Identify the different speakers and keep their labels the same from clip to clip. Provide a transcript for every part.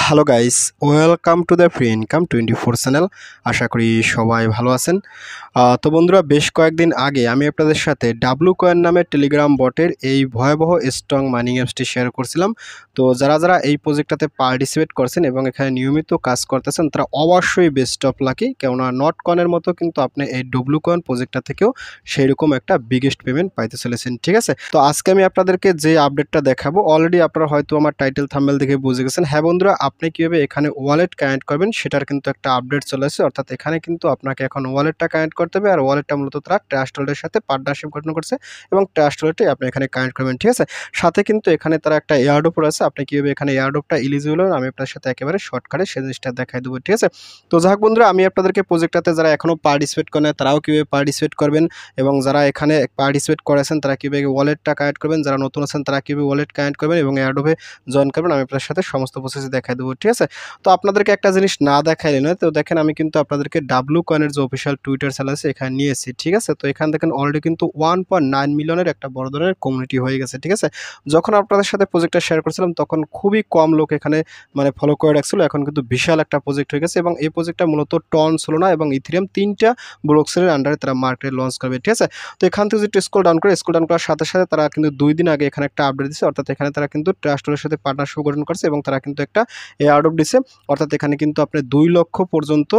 Speaker 1: Hello guys, welcome to the free income 24 channel. আশা করি সবাই ভালো আছেন। তো বন্ধুরা, বেশ কয়েকদিন আগে আমি আপনাদের সাথে ডাব্লু কয়েন নামের টেলিগ্রাম বটের এই ভয়াবহ স্ট্রং মাইনিং অ্যাপসটি শেয়ার করছিলাম। তো যারা এই প্রজেক্টটাতে পার্টিসিপেট করছেন এবং এখানে নিয়মিত কাজ করতেছেন তারা অবশ্যই বেস্ট অফ লাকি, কেননা নট কয়েনের মতো কিন্তু আপনি এই ডাব্লু কয়েন প্রজেক্টটা থেকেও সেইরকম একটা বিগেস্ট পেমেন্ট পাইতে চলেছেন। ঠিক আছে, তো আজকে আমি আপনাদেরকে যে আপডেটটা দেখাবো, অলরেডি আপনারা হয়তো আমার টাইটেল থাম্বনেল দেখে বুঝে গেছেন। হ্যাঁ বন্ধুরা, আপনি কীভাবে এখানে ওয়ালেট কানেক্ট করবেন সেটার কিন্তু একটা আপডেট চলে আসছে। অর্থাৎ এখানে কিন্তু আপনাকে এখন ওয়ালেটটা কানেক্ট করতে হবে, আর ওয়ালেটটা মূলত তারা ট্রাস্ট ওয়ালেটের সাথে পার্টনারশিপ গঠন করছে এবং ট্রাস্ট ওয়ালেটে আপনি এখানে কানেক্ট করবেন। ঠিক আছে, সাথে কিন্তু এখানে তারা একটা এয়ারড্রপ আছে। আপনি কীভাবে এখানে এয়ারড্রপটা এলিজিবল হন আমি আপনার সাথে একেবারে শর্টকাটে সেই জিনিসটা দেখাই দেবো। ঠিক আছে, তো যাক বন্ধুরা, আমি আপনাদেরকে প্রজেক্টটাতে যারা এখনও পার্টিসিপেট করেন তারাও কীভাবে পার্টিসিপেট করবেন এবং যারা এখানে পার্টিসিপেট করেছেন তারা কীভাবে ওয়ালেটটা কানেক্ট করবেন, যারা নতুন আছেন তারা কীভাবে ওয়ালেট কানেক্ট করবেন এবং এয়ারড্রপে জয়েন করবেন আমি আপনার সাথে সমস্ত প্রসেস দেখাই দেবো। ঠিক আছে, তো আপনাদেরকে একটা জিনিস না দেখাইলে নয়। তো দেখেন, আমি কিন্তু আপনাদেরকে ডাব্লু কয়েনের যে অফিসিয়াল টুইটার চ্যানেল আছে এখানে নিয়ে এসেছি। ঠিক আছে, তো এখানে দেখেন অলরেডি কিন্তু 1.9 মিলিয়নের একটা বড় ধরনের কমিউনিটি হয়ে গেছে। ঠিক আছে, যখন আপনাদের সাথে প্রজেক্টটা শেয়ার করছিলাম তখন খুবই কম লোক এখানে ফলো করে রাখছিল, এখন কিন্তু বিশাল একটা প্রজেক্ট হয়ে গেছে এবং এই প্রজেক্টটা মূলত টন সোলোনা এবং ইথেরিয়াম 3টা ব্লকচেনের আন্ডারে তারা মার্কেটে লঞ্চ করবে। ঠিক আছে, তো এখান থেকে যদি স্ক্রল ডাউন করার সাথে সাথে তারা কিন্তু 2 দিন আগে এখানে একটা আপডেট দিচ্ছে। অর্থাৎ এখানে তারা কিন্তু ট্রাস্টের সাথে পার্টনারশিপ গঠন করছে এবং তারা কিন্তু একটা এয়ারড্রপ দিচ্ছে। অর্থাৎ এখানে কিন্তু আপনি 2 লক্ষ পর্যন্ত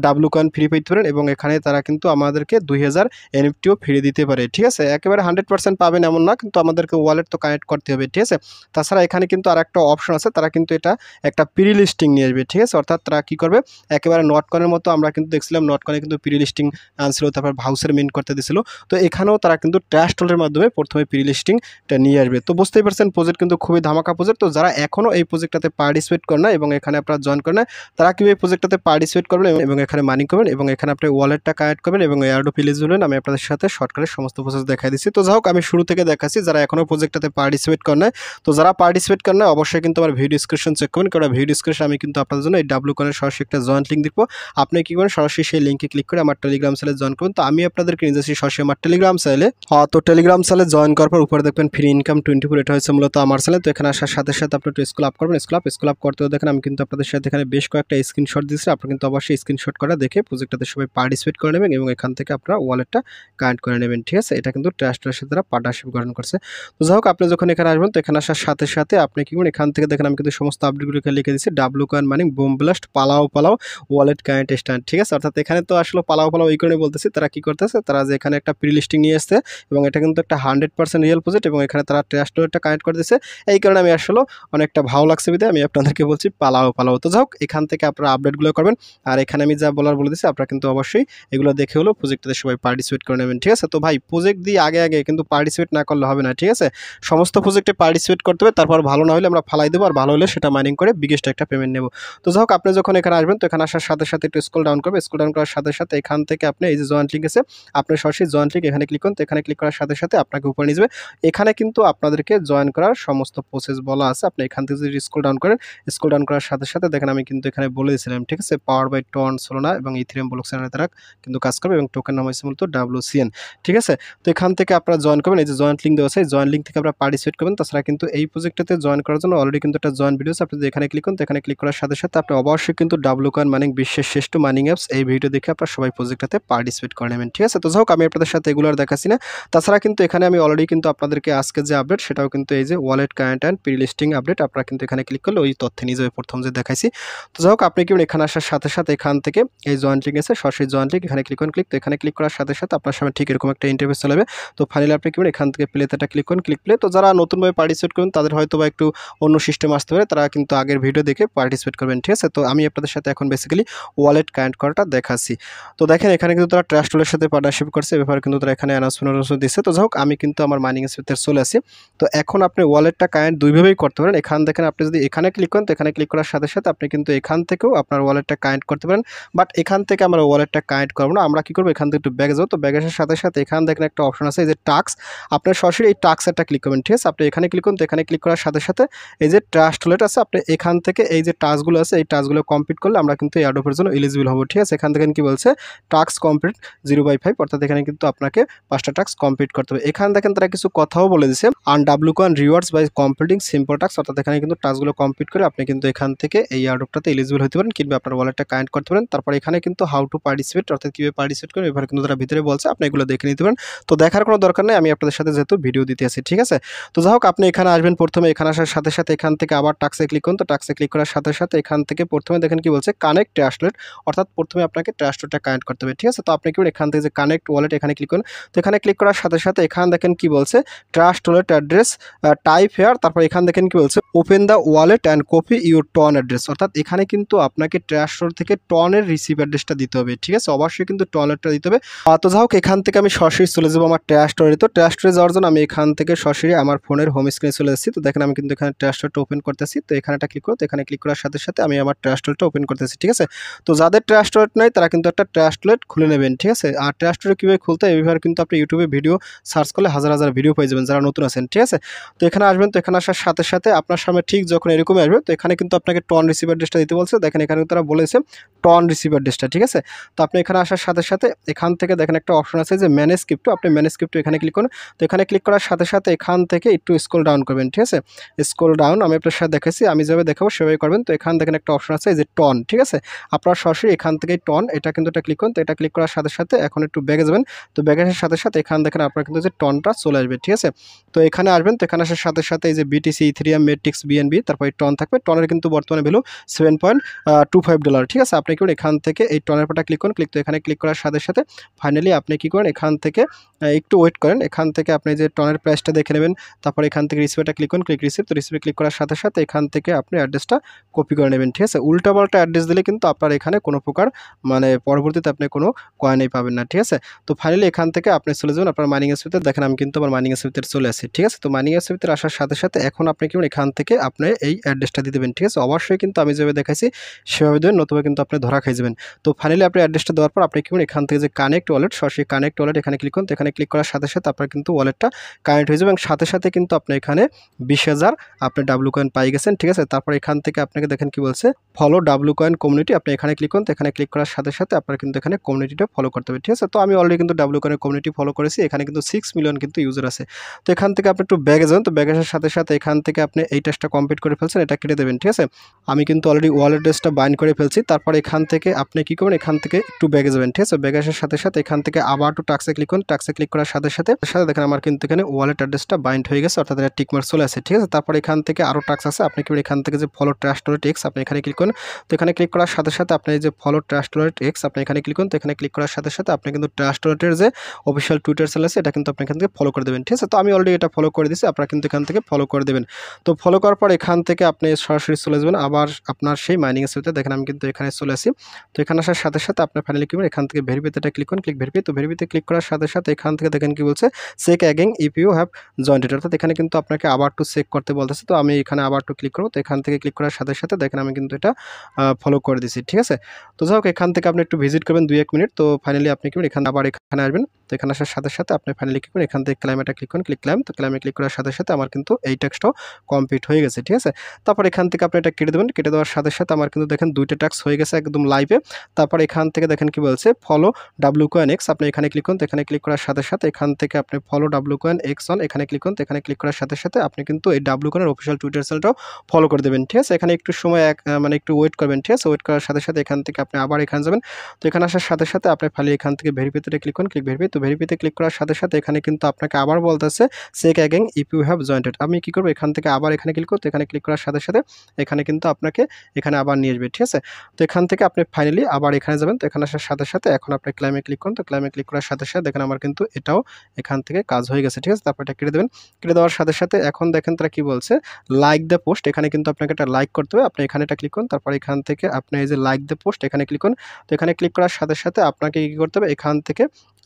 Speaker 1: ডাব্লু কয়েন ফ্রি পেতে পারেন এবং এখানে তারা কিন্তু আমাদেরকে 2000 এনএফটিও ফ্রি দিতে পারে। ঠিক আছে, একেবারে 100% পাবেন এমন না, কিন্তু আমাদেরকে ওয়ালেট তো কানেক্ট করতে হবে। ঠিক আছে, তাছাড়া এখানে কিন্তু আর একটা অপশন আছে, তারা কিন্তু এটা একটা প্রি লিস্টিং নিয়ে আসবে। ঠিক আছে, অর্থাৎ তারা কী করবে, একেবারে নট কয়েনের মতো আমরা কিন্তু দেখছিলাম নট কয়েনে কিন্তু প্রি লিস্টিং আনছিল, তারপর ভাউচার মিন্ট করতে দিছিল। তো এখানেও তারা কিন্তু ট্রাস্ট ওয়ালেটের মাধ্যমে প্রথমে প্রি লিস্টিংটা নিয়ে আসবে। তো বুঝতেই পারছেন প্রজেক্ট কিন্তু খুবই ধামাকা প্রজেক্ট। তো যারা এখনও এই প্রজেক্টটাতে পার্টিসিপেট করে না এবং এখানে আপনারা জয়েন করেন না, তারা কীভাবে প্রজেক্টটাতে পার্টিসিপেট করবেন এবং এখানে মাইনিং করবেন এবং এখানে আপনি ওয়ালেটটা কানেক্ট করবেন এবং এয়ারড্রপ এলিজিবল হন আমি আপনাদের সাথে শর্টকাটে সমস্ত প্রসেস দেখাই দিচ্ছি। তো যাই হোক, আমি শুরু থেকে দেখাচ্ছি যারা এখনও প্রজেক্টটাতে পার্টিসিপেট করে না। তো যারা পার্টিসিপেট করে না অবশ্যই কিন্তু আমার ভিডিও ডিসক্রিপশন চেক করবেন, কারণ ভিডিও ডিসক্রিপশন আমি কিন্তু আপনাদের জন্য এই ডাব্লু কয়েনের সরাসরি একটা জয়েন্ট লিঙ্ক দিব। আপনি কী করেন, সরাসরি সেই লিঙ্কে ক্লিক করে আমার টেলিগ্রাম চ্যানেলে জয়েন করবেন। তো আমি আপনাদেরকে নিয়ে যাচ্ছি সরাসরি আমার টেলিগ্রাম চ্যানেলে। তো টেলিগ্রাম চ্যানেলে জয়েন করার পর উপরে দেখবেন ফ্রি ইনকাম 24, এটা হচ্ছে মূলত আমার চ্যানেল। তো এখানে আসার সাথে সাথে আপনি একটু স্ক্রল আপ করবেন। স্ক্রল আপ করতেও দেখেন আমি কিন্তু আপনাদের সাথে এখানে বেশ কয়েকটা স্ক্রিনশট দিচ্ছি। আপনারা কিন্তু অবশ্যই স্ক্রিনশট করা দেখে প্রজেক্টটাতে সবাই পার্টিসিপেট করে নেবেন এবং এখান থেকে আপনারা ওয়ালেটটা কানেক্ট করে নেবেন। ঠিক আছে, এটা কিন্তু ট্রাস্টের সাথে তারা পার্টনারশিপ গঠন করছে। তো যাই হোক, আপনি যখন এখানে আসবেন তো এখানে আসার সাথে সাথে আপনি কি করবেন, এখান থেকে দেখেন আমি কিন্তু সমস্ত আপডেটগুলো এখানে লিখে দিচ্ছি। W coin mining broom blast পালাও ওয়ালেট কানেক্ট স্ট্যান্ড। ঠিক আছে, অর্থাৎ এখানে তো আসলে পালাও এই কারণে বলতেছি, তারা কি করতেছে, তারা যে এখানে একটা প্রি লিস্টিং নিয়ে আসছে এবং এটা কিন্তু একটা 100% রিয়েল প্রজেক্ট এবং এখানে তারা ট্রাস্ট ওয়ালেটটা কানেক্ট করে দিচ্ছে। এই কারণে আমি আসলে অনেকটা ভালো লাগছে বিধায় আমি আপনাদেরকে বলছি পালাও। তো যাই হোক, এখান থেকে আপনারা আপডেটগুলো করবেন আর এখানে আমি যা বলে দিচ্ছি আপনারা কিন্তু অবশ্যই এগুলো দেখে হলো প্রজেক্টটাতে সবাই পার্টিসিপেট করে নেবেন। ঠিক আছে, তো ভাই প্রজেক্ট দিয়ে আগে কিন্তু পার্টিসিপেট না করলে হবে না। ঠিক আছে, সমস্ত প্রজেক্টে পার্টিসিপেট করতে হবে, তারপর ভালো না হলে আমরা ফালাই দেবো আর ভালো হলে সেটা মাইনিং করে বিগেস্ট একটা পেমেন্ট নেব। তো যাই হোক, আপনি যখন এখানে আসবেন তো এখানে আসার সাথে সাথে একটু স্ক্রল ডাউন করবে। স্ক্রল ডাউন করার সাথে সাথে এখান থেকে আপনি এই যে জয়েন্ট লিঙ্ক আছে, আপনি সরাসরি জয়েন্ট লিঙ্ক এখানে ক্লিক করুন। তো এখানে ক্লিক করার সাথে সাথে আপনাকে উপরে নিয়ে যাবে। এখানে কিন্তু আপনাদেরকে জয়েন করার সমস্ত প্রসেস বলা আছে। আপনি এখান থেকে যদি স্ক্রল ডাউন করার সাথে সাথে দেখেন আমি কিন্তু এখানে বলে দিয়েছিলাম। ঠিক আছে, পাওয়ার বাই টন সোলোনা এবং ইথেরিয়াম ব্লকচেনের তারা কিন্তু কাজ করবে এবং টোকেন নাম হচ্ছে মূলত WCN। ঠিক আছে, তো এখান থেকে আপনারা জয়েন করবেন। এই যে জয়েন্ট লিঙ্ক দেওয়া আছে, জয়েন্ট লিঙ্ক থেকে আপনারা পার্টিসিপেট করবেন। তাছাড়া কিন্তু এই প্রজেক্টটাতে জয়েন করার জন্য অলরেডি কিন্তু একটা জয়েন ভিডিও আছে। আপনি এখানে ক্লিক করুন। তো এখানে ক্লিক করার সাথে সাথে আপনি অবশ্যই কিন্তু ডাব্লু কয়েন মাইনিং বিশ্বের শ্রেষ্ঠ মাইনিং অ্যাপস এই ভিডিও দেখে আপনারা সবাই প্রজেক্টটাতে পার্টিসিপেট করে নেবেন। ঠিক আছে, তো যাই হোক, আমি আপনাদের সাথে এগুলো আর দেখাচ্ছি না। তাছাড়া কিন্তু এখানে আমি অলরেডি কিন্তু আপনাদেরকে আজকে যে আপডেট সেটাও কিন্তু এই যে wallet connect and pre listing update, আপনারা কিন্তু এখানে ক্লিক করলে ওই তথ্যে নিয়ে যাবে প্রথম যে দেখাইছি। তো যাই হোক, আপনি কি এখানে আসার সাথে সাথে এখান থেকে এই জয়েন্ট লিঙ্ক আছে, সরাসরি জয়েন্ট লিঙ্ক এখানে ক্লিক করুন। তো এখানে ক্লিক করার সাথে সাথে আপনার সামনে ঠিক এরকম একটা ইন্টারফেস চলে যাবে। তো ফাইনালি আপনি কি এখান থেকে প্লেতে ক্লিক করুন, ক্লিক প্লে। তো যারা নতুনভাবে পার্টিসিপেট করুন তাদের হয়তো বা একটু অন্য সিস্টেম আসতে পারে, তারা কিন্তু আগের ভিডিও দেখে পার্টিসিপেট করবেন। ঠিক আছে, তো আমি আপনাদের সাথে এখন বেসিক্যালি ওয়ালেট কানেক্ট করাটা দেখাচ্ছি। তো দেখেন এখানে কিন্তু তারা ট্রাস্ট ওয়ালেটের সাথে পার্টনারশিপ করছে, ব্যাপারে কিন্তু তারা এখানে অ্যানাউন্সমেন্ট দিচ্ছে। তো যাই হোক, আমি কিন্তু আমার মাইনিং স্পেসে চলে আসি। তো এখন আপনি ওয়ালেটটা কানেক্ট দুইভাবেই করতে পারেন। এখান দেখেন আপনি যদি এখানে ক্লিক করেন তো এখানে ক্লিক করার সাথে সাথে আপনি কিন্তু এখান থেকেও আপনার ওয়ালেটটা কানেক্ট করতে পারেন, বাট এখান থেকে আমরা ওয়ালেটটা কানেক্ট করবো না। আমরা কি করবো, এখান থেকে একটু ব্যাগে যাবো। তো ব্যাগে আসার সাথে সাথে এখানে দেখেন একটা অপশন আছে এই যে টাস্ক, আপনার সরাসরি এই টাস্কটা ক্লিক করবেন। ঠিক আছে, আপনি এখানে ক্লিক করুন। তো এখানে ক্লিক করার সাথে সাথে এই যে ট্রাস্ট ওয়ালেট আছে, আপনি এখান থেকে এই যে টাস্কগুলো আছে এই টাস্কগুলো কমপ্লিট করলে আমরা কিন্তু এয়ারড্রপের জন্য এলিজিবল হবো। ঠিক আছে, এখান থেকে কি বলছে, টাস্ক কমপ্লিট 0/5, অর্থাৎ এখানে কিন্তু আপনাকে 5টা টাস্ক কমপ্লিট করতে হবে। এখানে দেখেন তারা কিছু কথাও বলে দিচ্ছে, earn W coin rewards by completing simple task, অর্থাৎ এখানে কিন্তু টাস্কগুলো কমপ্লিট করে আপনি কিন্তু এখান থেকে এই এয়ারড্রপটাতে এলিজিবল হতে পারেন কিংবা আপনার ওয়ালেটটা কানেক্ট করতে পারেন। তারপর এখানে কিন্তু হাউ টু পার্টিসিপেট অর্থাৎ কীভাবে পার্টিসিপেট করবেন এভাবে কিন্তু তারা ভিতরে বলছে, আপনি এগুলো দেখে নিতে পারেন। তো দেখার কোনো দরকার নেই, আমি আপনাদের সাথে যেহেতু ভিডিও দিতে আসি, ঠিক আছে। তো যাই হোক, আপনি এখানে আসবেন, প্রথমে এখানে আসার সাথে সাথে এখান থেকে আবার টাক্সে ক্লিক করুন। তো টাক্সে ক্লিক করার সাথে সাথে এখান থেকে প্রথমে দেখেন কি বলছে, কানেক্ট ট্রাস্টলেট, অর্থাৎ প্রথমে আপনাকে ট্রাস্টলেটটা কানেক্ট করতে হবে, ঠিক আছে। তো আপনি কি এখান থেকে যে কানেক্ট ওয়ালেট এখানে ক্লিক করুন। তো এখানে ক্লিক করার সাথে সাথে এখানে দেখেন কি বলছে, trust wallet address type here, তারপর এখানে দেখেন কি বলছে, open the wallet and copy your TON address, অর্থাৎ এখানে কিন্তু আপনাকে ট্রাস্ট ওয়ালেট থেকে টনের রিসিভ অ্যাড্রেসটা দিতে হবে, ঠিক আছে। অবশ্যই কিন্তু টনেরটা দিতে হবে। তো যাই হোক, এখান থেকে আমি সরাসরি চলে যাবো আমার ট্রাস্ট ওয়ালেটে। তো ট্রাস্ট ওয়ালেটে যাওয়ার জন্য আমি এখান থেকে সরাসরি আমার ফোনের হোম স্ক্রিনে চলে এসেছি। তো দেখেন আমি কিন্তু এখানে ট্রাস্ট ওয়ালেটটা ওপেন করতেছি। তো এখানে একটা ক্লিক করো। তো এখানে ক্লিক করার সাথে সাথে আমি আমার ট্রাস্ট ওয়ালেটটা ওপেন করতেছি, ঠিক আছে। তো যাদের ট্রাস্ট ওয়ালেট নাই তারা কিন্তু একটা ট্রাস্ট ওয়ালেট খুলে নেবেন, ঠিক আছে। আর ট্রাস্ট ওয়ালেট কীভাবে খুলতে হয় এইভাবে কিন্তু আপনি ইউটিউবে ভিডিও সার্চ করলে হাজার হাজার ভিডিও পেয়ে যাবেন যারা নতুন আছেন, ঠিক আছে। তো এখানে আসবেন। তো এখানে আসার সাথে সাথে আপনার সামনে ঠিক যখন এরকমই আসবে, তো এখানে কিন্তু আপনাকে টন রিসিভ অ্যাড্রেসটা দিতে বলছে। দেখেন এখানে তারা বলেছে টন রিসিভ অ্যাড্রেসটা, ঠিক আছে। তো আপনি এখানে আসার সাথে সাথে এখান থেকে দেখেন একটা অপশন আছে যে ম্যানেজ ক্রিপ্টো, আপনি ম্যানেজ ক্রিপ্টো এখানে ক্লিক করুন। তো এখানে ক্লিক করার সাথে সাথে এখান থেকে একটু স্ক্রল ডাউন করবেন, ঠিক আছে। স্ক্রল ডাউন আমি আপনার সাথে দেখাচ্ছি, আমি যেভাবে দেখাবো সেভাবে করবেন। তো এখানে দেখেন একটা অপশন আছে এই যে টন, ঠিক আছে। আপনারা সরাসরি এখান থেকে টন এটা কিন্তু এটা ক্লিক করুন। তো এটা ক্লিক করার সাথে সাথে এখন একটু ব্যাগে যাবেন। তো ব্যাগে আসার সাথে সাথে এখানে দেখেন আপনার কিন্তু যে টনটা চলে আসবে, ঠিক আছে। তো এখানে আসবেন। তো এখানে আসার সাথে সাথে এই যে বিটিসি, ইথেরিয়াম, মেট্রিক্স, বিএনবি, তারপর টন থাকবে। টনের কিন্তু বর্তমানে ভ্যালু $7.25, ঠিক আছে। আপনি কি করুন এখান থেকে এই টনের পাটা ক্লিক করুন। তো এখানে ক্লিক করার সাথে সাথে ফাইনালি আপনি কি করেন এখান থেকে একটু ওয়েট করেন। এখান থেকে আপনি যে টনের প্রাইসটা দেখে নেবেন। তারপর এখান থেকে রিসিভটা ক্লিক করুন, রিসিভ। তো রিসিভে ক্লিক করার সাথে সাথে এখান থেকে আপনি অ্যাড্রেসটা কপি করে নেবেন, ঠিক আছে। উল্টাপাল্টা অ্যাড্রেস দিলে কিন্তু আপনার এখানে কোনো প্রকার মানে পরবর্তীতে আপনি কোনো কয়েনই পাবেন না, ঠিক আছে। তো ফাইনালি এখান থেকে আপনি চলে যাবেন আপনার মাইনিং এসপিতে। দেখেন আমি কিন্তু আমার মাইনিং এসপিতে চলে আসি, ঠিক আছে। তো মাইনিং এসপিতে আসার সাথে সাথে এখন আপনি কি এখান থেকে আপনি এই অ্যাড্রেসটা দিয়ে দেবেন, ঠিক আছে। অবশ্যই কিন্তু আমি যেভাবে দেখাইছি সেভাবে দেবেন, নতুবা কিন্তু আপনি ধরা খাই যাবেন। তো ফাইনালি আপনি অ্যাড্রেসটা দেওয়ার পর আপনি কি এখান থেকে যে কানেক্ট ওয়ালেট, সরাসরি কানেক্ট ওয়ালেট এখানে ক্লিক করুন। তো এখানে ক্লিক করার সাথে সাথে আপনার কিন্তু ওয়ালেটটা কানেক্ট হয়ে যাবে এবং সাথে সাথে কিন্তু আপনি এখানে 20,000 আপনি ডাব্লু কয়েন পাই গেছেন, ঠিক আছে। তারপর এখান থেকে আপনাকে দেখেন কি বলছে, ফলো ডাব্লু কয়েন কমিউনিটি, আপনি এখানে ক্লিক করুন। তো এখানে ক্লিক করার সাথে সাথে আপনার কিন্তু এখানে কমিউনিটিটা ফলো করতে হবে, ঠিক আছে। তো আমি অলরেডি কিন্তু ডাব্লু কয়েনের কমিউনিটি ফলো করেছি, এখানে কিন্তু 6 মিলিয়ন কিন্তু ইউজার আছে। তো এখান থেকে আপনি একটু ব্যাগে যান। তো ব্যাগে আসার সাথে সাথে এখান থেকে আপনি এই টাস্কটা কমপ্লিট করে ফেলছেন, এটা কেটে দেবেন, ঠিক আছে। আমি কিন্তু অলরেডি ওয়ালেট অ্যাড্রেসটা বাইন্ড করে ফেলছি। তারপর এখান থেকে আপনি কি করবেন, এখান থেকে একটু ব্যাগে যাবেন, ঠিক আছে। ব্যাগে আসার সাথে সাথে এখান থেকে আবার একটু টাক্সে ক্লিক করুন। টাক্সে ক্লিক করার সাথে সাথে দেখেন আমার কিন্তু এখানে ওয়ালেট অ্যাড্রেসটা বাইন্ড হয়ে গেছে, অর্থাৎ এটা টিকমার্ক চলে আসে, ঠিক আছে। তারপর এখান থেকে আরও টাক্স আছে, আপনি কি এখান থেকে যে ফলো ট্রাস্ট ওয়ালেট এক্স আপনি এখানে ক্লিক করুন। তো এখানে ক্লিক করার সাথে সাথে আপনি যে ফলো ট্রাস্ট ওয়ালেট এক্স আপনি এখানে ক্লিক করুন। তো এখানে ক্লিক করার সাথে সাথে আপনি কিন্তু ট্রাস্ট ওয়ালেটের যে অফিসিয়াল টুইটার চ্যানেল আছে এটা কিন্তু আপনি এখান থেকে ফলো করে দেবেন, ঠিক আছে। তো আমি অলরেডি এটা ফলো করে দিয়েছি, আপনারা কিন্তু এখান থেকে ফলো করে দেবেন। তো ফলো করার পর এখান থেকে আপনি সরাসরি চলে যাবেন আবার আপনার সেই মাইনিং এসপিতে। দেখেন আমি কিন্তু এখানে চলে আসি। তো এখানে আসার সাথে সাথে আপনি ফাইনালি কি করবেন, এখান থেকে ভেরিফাইতে ক্লিক করুন, ভেরিফাই। তো ভেরিফাইতে ক্লিক করার সাথে সাথে এখান থেকে দেখেন কি বলছে, check again if you have joined it, অর্থাৎ এখানে কিন্তু আপনাকে আবার একটু চেক করতে বলতেছে। তো আমি এখানে আবার একটু ক্লিক করব। তো এখান থেকে ক্লিক করার সাথে সাথে দেখেন আমি কিন্তু এটা ফলো করে দিয়েছি, ঠিক আছে। তো যাই হোক, এখান থেকে আপনি একটু ভিজিট করবেন 2-1 মিনিট। তো ফাইনালি আপনি কি এখানে আবার এখানে আসবেন। তো এখানে আসার সাথে সাথে আপনি ফাইনালি কি করবেন, এখান থেকে ক্লাইমেটা ক্লিক করুন, ক্লাইম। তো ক্লাইমে ক্লিক করার সাথে সাথে আমার কিন্তু এই টাস্কটাও কমপ্লিট হয়ে গেছে, ঠিক আছে। তারপর এখান থেকে আপনি এটা কেটে দেবেন। কেটে দেওয়ার সাথে সাথে আমার কিন্তু দেখেন 2টা টাস্ক হয়ে গেছে একদম লাইভে। তারপর এখান থেকে দেখেন কি বলছে, ফলো ডাব্লু কয়েন এক্স, আপনি এখানে ক্লিক করুন। তো এখানে ক্লিক করার সাথে সাথে এখান থেকে আপনি follow W coin x on এখানে ক্লিক করুন। তো এখানে ক্লিক করার সাথে সাথে আপনি কিন্তু এই ডাব্লু কয়েনের অফিসিয়াল টুইটার চ্যানেলটাও ফলো করে দেবেন, ঠিক আছে। এখানে একটু সময় মানে একটু ওয়েট করবেন, ঠিক আছে। ওয়েট করার সাথে সাথে এখান থেকে আপনি আবার এখানে যাবেন। তো এখানে আসার সাথে সাথে আপনি ফাইনালি এখান থেকে ভেরিফাইতে ক্লিক করুন, ভেরিফাই। তো ভেরিফাইতে ক্লিক করার সাথে সাথে এখানে কিন্তু আপনাকে আবার বলতেছে check again if you have jointed. আমি কি করব, এখান থেকে আবার এখানে ক্লিক করব। তো এখানে ক্লিক করার সাথে সাথে এখানে কিন্তু আপনাকে এখানে আবার নিয়ে আসবে, ঠিক আছে। তো এখান থেকে আপনি ফাইনালি আবার এখানে যাবেন। তো এখানে আসার সাথে সাথে এখন আপনি ক্লাইমে ক্লিক করুন। তো ক্লাইমে ক্লিক করার সাথে সাথে দেখেন আমার কিন্তু এটাও এখান থেকে কাজ হয়ে গেছে, ঠিক আছে। তারপর এটা কেটে দেবেন। কেটে দেওয়ার সাথে সাথে এখন দেখেন তারা কি বলছে, লাইক দ্য পোস্ট, এখানে কিন্তু আপনাকে একটা লাইক করতে হবে। আপনি এখানে এটা ক্লিক করুন। তারপর এখান থেকে আপনি এই যে লাইক দ্য পোস্ট এখানে ক্লিক করুন। তো এখানে ক্লিক করার সাথে সাথে আপনাকে কি করতে হবে, এখান থেকে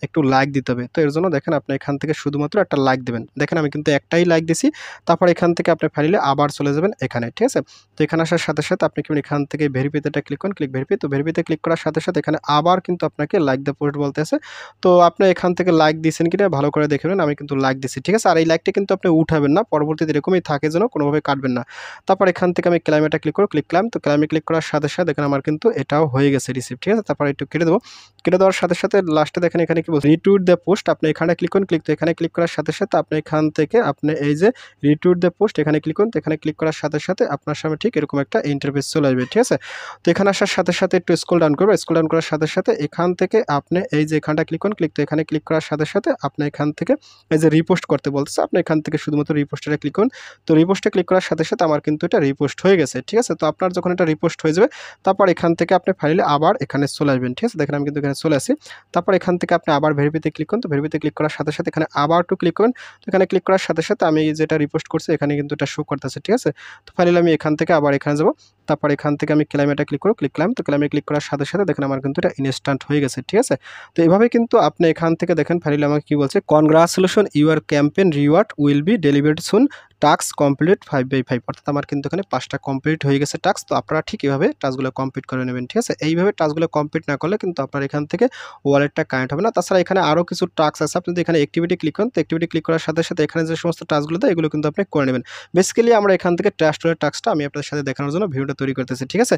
Speaker 1: একটু লাইক দিতে হবে। তো এর জন্য দেখেন আপনি এখান থেকে শুধুমাত্র একটা লাইক দেবেন। দেখেন আমি কিন্তু একটাই লাইক দিছি। তারপর এখান থেকে আপনি ফাইনালি আবার চলে যাবেন এখানে, ঠিক আছে। তো এখানে আসার সাথে সাথে আপনি কি এখান থেকে ভেরিফাইতে ক্লিক করুন, ভেরিফাই। তো ভেরিফাইতে ক্লিক করার সাথে সাথে এখানে আবার কিন্তু আপনাকে লাইক দ্য পোস্ট বলতে আছে। তো আপনি এখান থেকে লাইক দিয়েছেন কিনা ভালো করে দেখে নেবেন। আমি কিন্তু লাইক দিছি, ঠিক আছে। আর এই লাইকটা কিন্তু আপনি উঠাবেন না, পরবর্তীতে এরকমই থাকে যেন কোনোভাবে কাটবেন না। তারপর এখান থেকে আমি ক্লাইমেটা ক্লিক করব, ক্লাইম। তো ক্লাইমে ক্লিক করার সাথে সাথে দেখেন আমার কিন্তু এটাও হয়ে গেছে রিসিভ, ঠিক আছে। তারপর একটু কেটে দেবো। কেটে দেওয়ার সাথে সাথে লাস্টে দেখেন এখানে কি বলছে রিটুইট দ্য পোস্ট, আপনি এখানে ক্লিক করুন। তো এখানে ক্লিক করার সাথে সাথে আপনি এখান থেকে আপনি এই যে রিটুইট দ্য পোস্ট এখানে ক্লিক করুন। তো এখানে ক্লিক করার সাথে সাথে আপনার সামনে ঠিক এরকম একটা ইন্টারফেস চলে আসবে, ঠিক আছে। তো এখানে আসার সাথে সাথে একটু স্ক্রল ডাউন করবে, স্ক্রল ডাউন করার সাথে সাথে এখান থেকে আপনি এই যে এখানটা ক্লিক করুন। তো এখানে ক্লিক করার সাথে সাথে আপনি এখান থেকে এই যে রিপোস্ট করতে বলতেছে, আপনি এখান থেকে শুধুমাত্র রিপোস্টে ক্লিক করুন। তো রিপোস্টে ক্লিক করার সাথে সাথে আমার কিন্তু এটা রিপোস্ট হয়ে গেছে, ঠিক আছে। তো আপনার যখন এটা রিপোস্ট হয়ে যাবে তারপর এখান থেকে আপনি ফাইনালি আবার এখানে চলে আসবেন, ঠিক আছে। দেখেন আমি কিন্তু এখানে চলে আসি। তারপর এখান থেকে আপনি আবার ভেরিফাইতে ক্লিক করুন। তো ভেরিফাইতে ক্লিক করার সাথে সাথে এখানে আবার একটু ক্লিক করুন। তো এখানে ক্লিক করার সাথে সাথে আমি যেটা রিপোস্ট করছি এখানে কিন্তু এটা শো করতেছে, ঠিক আছে। তো ফাইনালি আমি এখান থেকে আবার এখানে যাব। তারপর এখান থেকে আমি ক্লেম এটা ক্লিক করব, ক্লেম। তো ক্লেমে ক্লিক করার সাথে সাথে দেখেন আমার কিন্তু এটা ইনস্ট্যান্ট হয়ে গেছে, ঠিক আছে। তো এভাবে কিন্তু আপনি এখান থেকে দেখেন ফাইনালি আমাকে কি বলছে, congratulation your campaign reward will be delivered soon, task complete 5/5, অর্থাৎ আমার কিন্তু এখানে 5টা কমপ্লিট হয়ে গেছে টাস্ক। তো আপনারা ঠিক এভাবে টাস্কগুলো কমপ্লিট করে নেবেন, ঠিক আছে। এইভাবে টাস্কগুলো কমপ্লিট না করলে কিন্তু আপনার এখান থেকে ওয়ালেটটা কানেক্ট হবে না। তাছাড়া এখানে আরও কিছু টাস্ক আছে, আপনি যদি এখানে অ্যাক্টিভিটি ক্লিক করেন, তো অ্যাক্টিভিটি ক্লিক করার সাথে সাথে এখানে যে সমস্ত টাস্কগুলো দেয় এগুলো কিন্তু আপনি করে নেবেন। বেসিক্যালি আমরা এখান থেকে ট্রাস্টের টাস্কটা আমি আপনাদের সাথে দেখানোর জন্য ভিডিওটা তৈরি করতেছি, ঠিক আছে।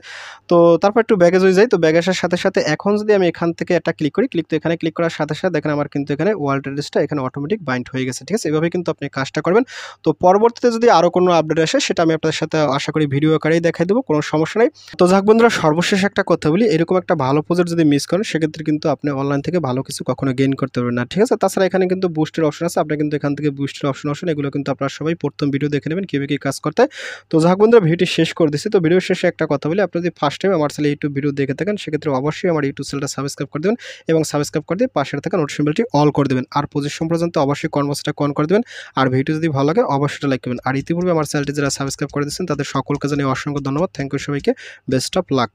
Speaker 1: তো তারপর একটু ব্যাগেজ হয়ে যাই। তো ব্যাগ আসার সাথে সাথে এখন যদি আমি এখান থেকে একটা ক্লিক করি, তো এখানে ক্লিক করার সাথে সাথে দেখেন আমার কিন্তু এখানে ওয়ালেট অ্যাড্রেসটা এখানে অটোমেটিক বাইন্ড হয়ে গেছে, ঠিক আছে। এভাবে কিন্তু আপনি কাজটা করবেন। তো পরবর্তীতে যদি আরও কোনো আপডেট আসে সেটা আমি আপনাদের সাথে আশা করি ভিডিও আকারেই দেখাই দেবো, কোনো সমস্যা নেই। তো যাক বন্ধুরা, সর্বশেষ একটা কথা বলি, এরকম একটা ভালো প্রজেক্ট যদি মিস করেন সেক্ষেত্রে কিন্তু আপনি অনলাইন থেকে ভালো কিছু কখনো গেইন করতে পারবেন না, ঠিক আছে। তাছাড়া এখানে কিন্তু বুস্টের অপশন আছে, আপনি কিন্তু এখান থেকে বুস্টের অপশন এগুলো কিন্তু আপনারা সবাই প্রথম ভিডিও দেখে নেবেন কীভাবে কী কাজ করতে হয়। তো যাক বন্ধুরা, ভিডিওটি শেষ করে দিচ্ছি। তো ভিডিও শেষে একটা কথা বলি, আপনি যদি ফার্স্ট টাইম আমার চ্যানেলে ইউটিউব ভিডিও দেখে থাকেন সেক্ষেত্রে অবশ্যই আমার ইউটিউব চ্যানেলটা সাবস্ক্রাইব করে দেবেন এবং সাবস্ক্রাইব করে দিয়ে পাশে থাকা নোটিফিকেশন বেলটি অল করে দেবেন। আর পজিশন পর্যন্ত অবশ্যই কনভার্সটা অন করে দেবেন। আর ভিডিও যদি ভালো লাগে অবশ্যই লাইক করবেন। আর ইতিপূর্বে আমার চ্যানেলটি যারা সাবস্ক্রাইব করে দিয়েছেন তাদের সকলকে জানিয়ে অসংখ্য ধন্যবাদ। থ্যাংক ইউ সবাইকে, বেস্ট অফ লাক।